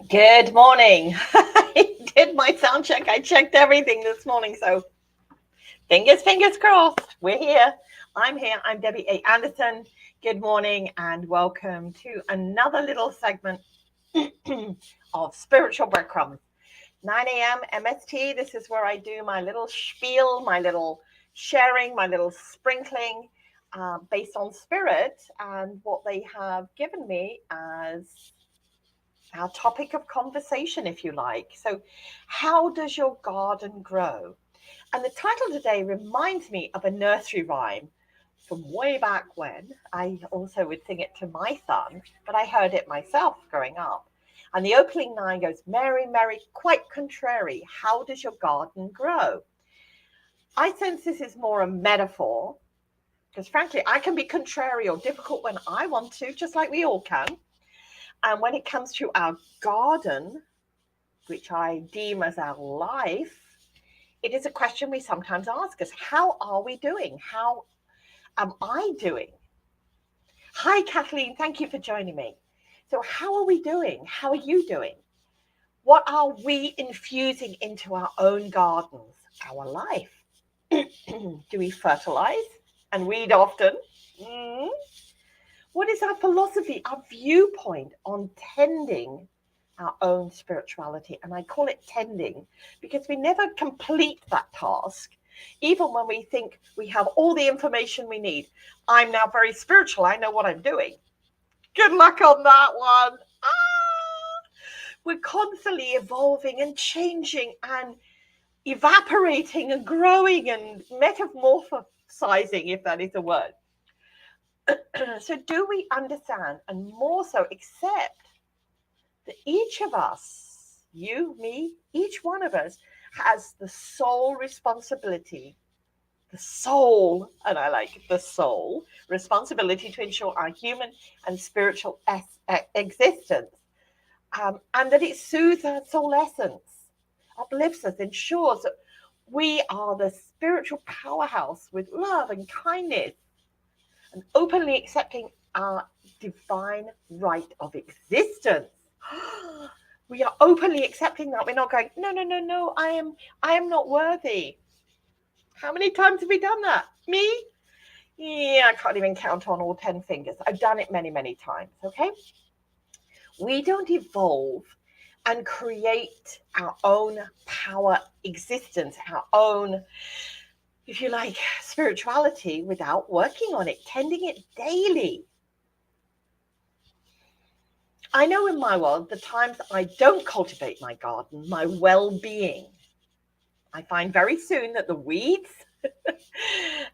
Good morning. I did my sound check. I checked everything this morning. So fingers crossed. We're here. I'm here. I'm Debbie A. Anderson. Good morning and welcome to another little segment of Spiritual Breadcrumbs. 9 a.m. MST. This is where I do my little spiel, my little sharing, my little sprinkling based on spirit and what they have given me as our topic of conversation, if you like. So, how does your garden grow? And the title today reminds me of a nursery rhyme from way back when. I also would sing it to my son, but I heard it myself growing up. And the opening line goes, Mary, Mary, quite contrary, how does your garden grow? I sense this is more a metaphor because, frankly, I can be contrary or difficult when I want to, just like we all can. And when it comes to our garden, which I deem as our life, it is a question we sometimes ask us. How are we doing? How am I doing? Hi, Kathleen. Thank you for joining me. So, how are we doing? How are you doing? What are we infusing into our own gardens, our life? Do we fertilize and weed often? Mm. What is our philosophy, our viewpoint on tending our own spirituality? And I call it tending because we never complete that task, even when we think we have all the information we need. I'm now very spiritual. I know what I'm doing. Good luck on that one. We're constantly evolving and changing and evaporating and growing and metamorphosizing, if that is a word. So, do we understand and more so accept that each of us, you, me, each one of us, has the sole responsibility, the soul, and I like the soul, responsibility to ensure our human and spiritual existence, and that it soothes our soul essence, uplifts us, ensures that we are the spiritual powerhouse with love and kindness and openly accepting our divine right of existence. We are openly accepting that. We're not going, no, no, no, no, I am not worthy. How many times have we done that? Me? Yeah, I can't even count on all 10 fingers. I've done it many, many times, okay? We don't evolve and create our own power existence, our own, if you like, spirituality without working on it, tending it daily. I know in my world, the times I don't cultivate my garden, my well-being, I find very soon that the weeds,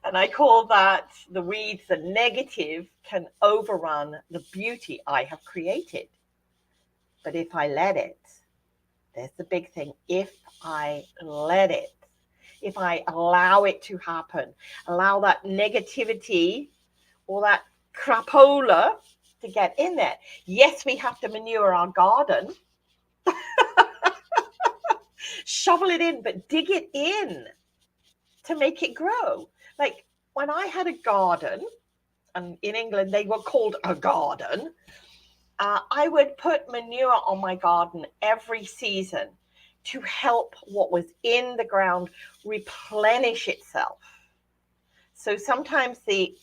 and I call that the weeds, the negative, can overrun the beauty I have created. But if I let it, there's the big thing. If I let it, if I allow it to happen, allow that negativity or that crapola to get in there. Yes, we have to manure our garden, shovel it in, but dig it in to make it grow. Like when I had a garden, and in England they were called a garden, I would put manure on my garden every season to help what was in the ground replenish itself. So sometimes the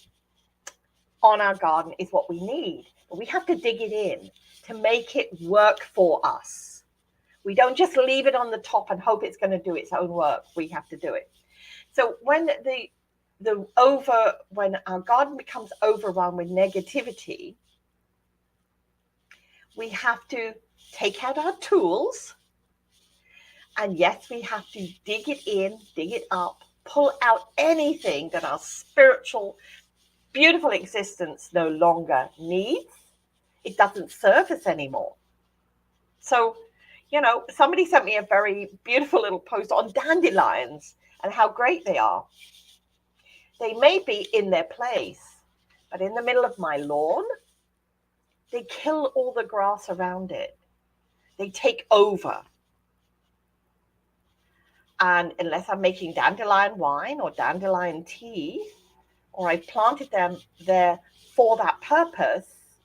on our garden is what we need, but we have to dig it in to make it work for us. We don't just leave it on the top and hope it's going to do its own work. We have to do it. So when our garden becomes overrun with negativity, we have to take out our tools, and yes, we have to dig it in, dig it up, pull out anything that our spiritual, beautiful existence no longer needs. It doesn't serve us anymore. So, somebody sent me a very beautiful little post on dandelions and how great they are. They may be in their place, but in the middle of my lawn, they kill all the grass around it. They take over. And unless I'm making dandelion wine or dandelion tea, or I've planted them there for that purpose,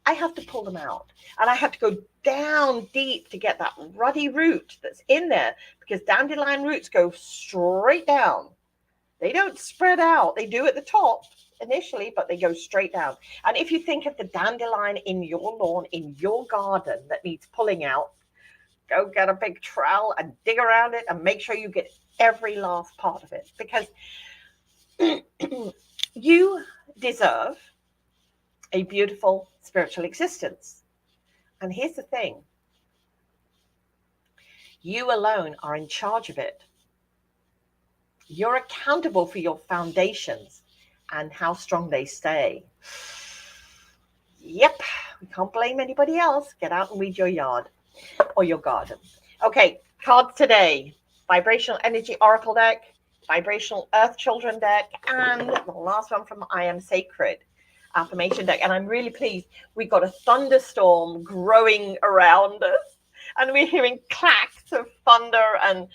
I have to pull them out. And I have to go down deep to get that ruddy root that's in there, because dandelion roots go straight down. They don't spread out. They do at the top initially, but they go straight down. And if you think of the dandelion in your lawn, in your garden that needs pulling out, go get a big trowel and dig around it and make sure you get every last part of it, because you deserve a beautiful spiritual existence. And here's the thing. You alone are in charge of it. You're accountable for your foundations and how strong they stay. Yep, we can't blame anybody else. Get out and weed your yard or your garden. Okay, cards today. Vibrational Energy Oracle deck, Vibrational Earth Children deck, and the last one from I Am Sacred affirmation deck. And I'm really pleased. We got a thunderstorm growing around us, and we're hearing clacks of thunder and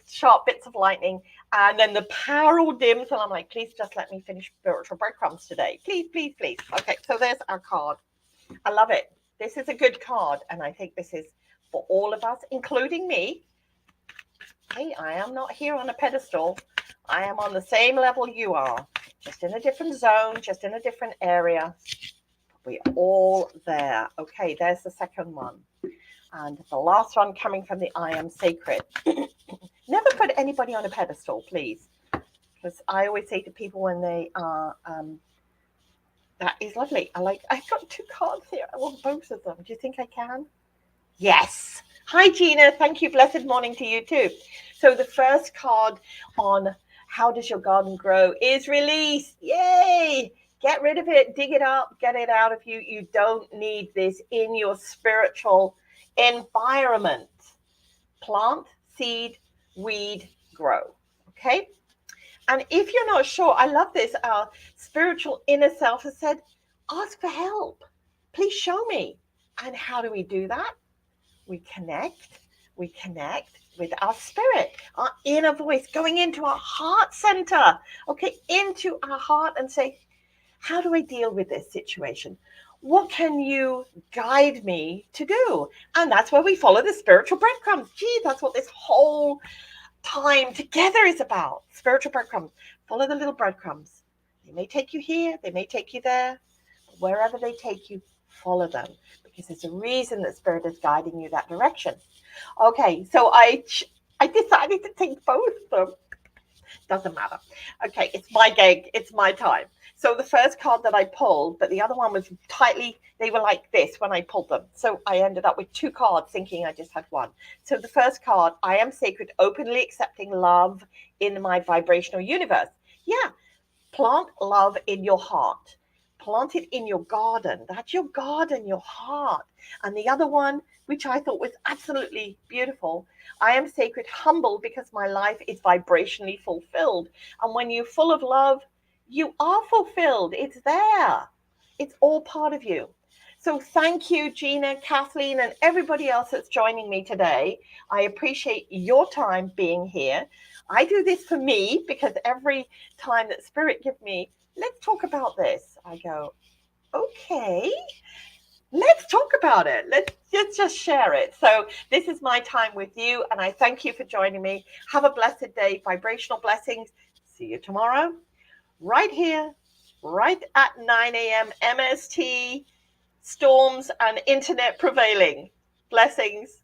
sharp bits of lightning. And then the power all dims, and I'm like, please just let me finish Spiritual Breadcrumbs today. Please, please, please. Okay, so there's our card. I love it. This is a good card, and I think this is for all of us, including me. Hey, I am not here on a pedestal. I am on the same level you are, just in a different zone, just in a different area. We're all there. Okay, there's the second one. And the last one coming from the I Am Sacred. Never put anybody on a pedestal, please. Because I always say to people when they are, that is lovely. I've got two cards here. I want both of them. Do you think I can? Yes. Hi, Gina. Thank you. Blessed morning to you too. So the first card on how does your garden grow is release. Yay. Get rid of it. Dig it up. Get it out of you. You don't need this in your spiritual environment. Plant, seed, weed, grow. Okay. And if you're not sure, I love this. Our spiritual inner self has said, ask for help. Please show me. And how do we do that? We connect with our spirit, our inner voice, going into our heart center, okay, into our heart, and say, how do I deal with this situation? What can you guide me to do? And that's where we follow the spiritual breadcrumbs. Gee, that's what this whole time together is about. Spiritual breadcrumbs. Follow the little breadcrumbs. They may take you here, they may take you there, but wherever they take you, follow them, because there's a reason that spirit is guiding you that direction. Okay, so I decided to take both of them. Doesn't matter. Okay, it's my gig, it's my time. So the first card that I pulled, but the other one was tightly, they were like this when I pulled them. So I ended up with two cards thinking I just had one. So the first card, I am sacred, openly accepting love in my vibrational universe. Yeah, plant love in your heart. Plant it in your garden. That's your garden, your heart. And the other one, which I thought was absolutely beautiful, I am sacred, humble, because my life is vibrationally fulfilled. And when you're full of love, you are fulfilled. It's there. It's all part of you. So thank you, Gina, Kathleen, and everybody else that's joining me today. I appreciate your time being here. I do this for me, because every time that Spirit gives me, let's talk about this, I go, okay, let's talk about it. Let's just share it. So this is my time with you, and I thank you for joining me. Have a blessed day. Vibrational blessings. See you tomorrow, right here, right at 9 a.m. MST, storms and internet prevailing. Blessings.